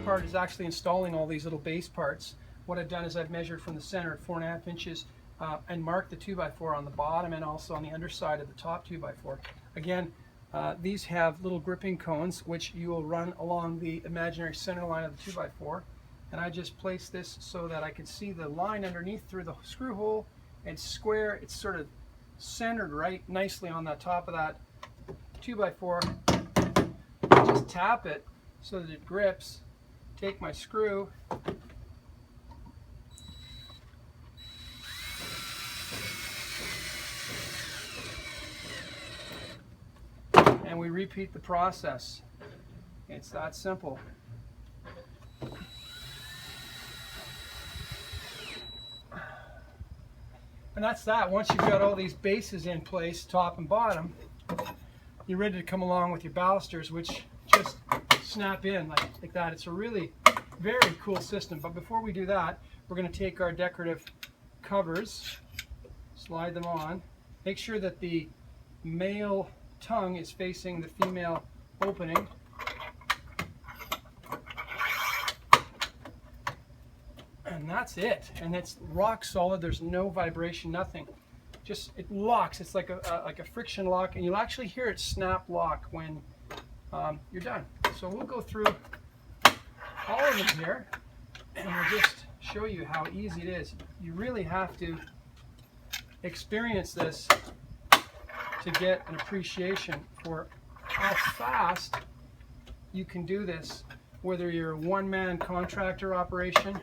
part is actually installing all these little base parts. What I've done is I've measured from the center at 4.5 inches and marked the 2x4 on the bottom and also on the underside of the top 2x4. Again, these have little gripping cones which you will run along the imaginary center line of the 2x4, and I just place this so that I can see the line underneath through the screw hole. It's square, it's sort of centered right nicely on the top of that 2x4. I just tap it so that it grips, take my screw, and we repeat the process. It's that simple. And that's that. Once you've got all these bases in place, top and bottom, you're ready to come along with your balusters, which just snap in like that. It's a really very cool system. But before we do that, we're going to take our decorative covers, slide them on, make sure that the male tongue is facing the female opening. And that's it. And it's rock solid. There's no vibration, nothing. Just it locks. It's like a friction lock, and you'll actually hear it snap lock when you're done. So we'll go through all of them here, and we'll just show you how easy it is. You really have to experience this to get an appreciation for how fast you can do this, whether you're a one-man contractor operation,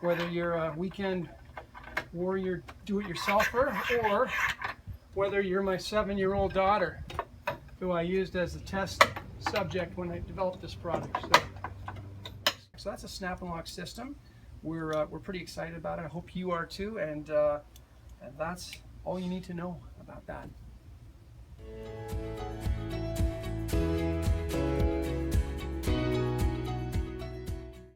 whether you're a weekend warrior do-it-yourselfer, or whether you're my 7-year-old daughter, who I used as a test subject when I developed this product. So that's a Snap Lock system. We're pretty excited about it. I hope you are too, and that's all you need to know about that.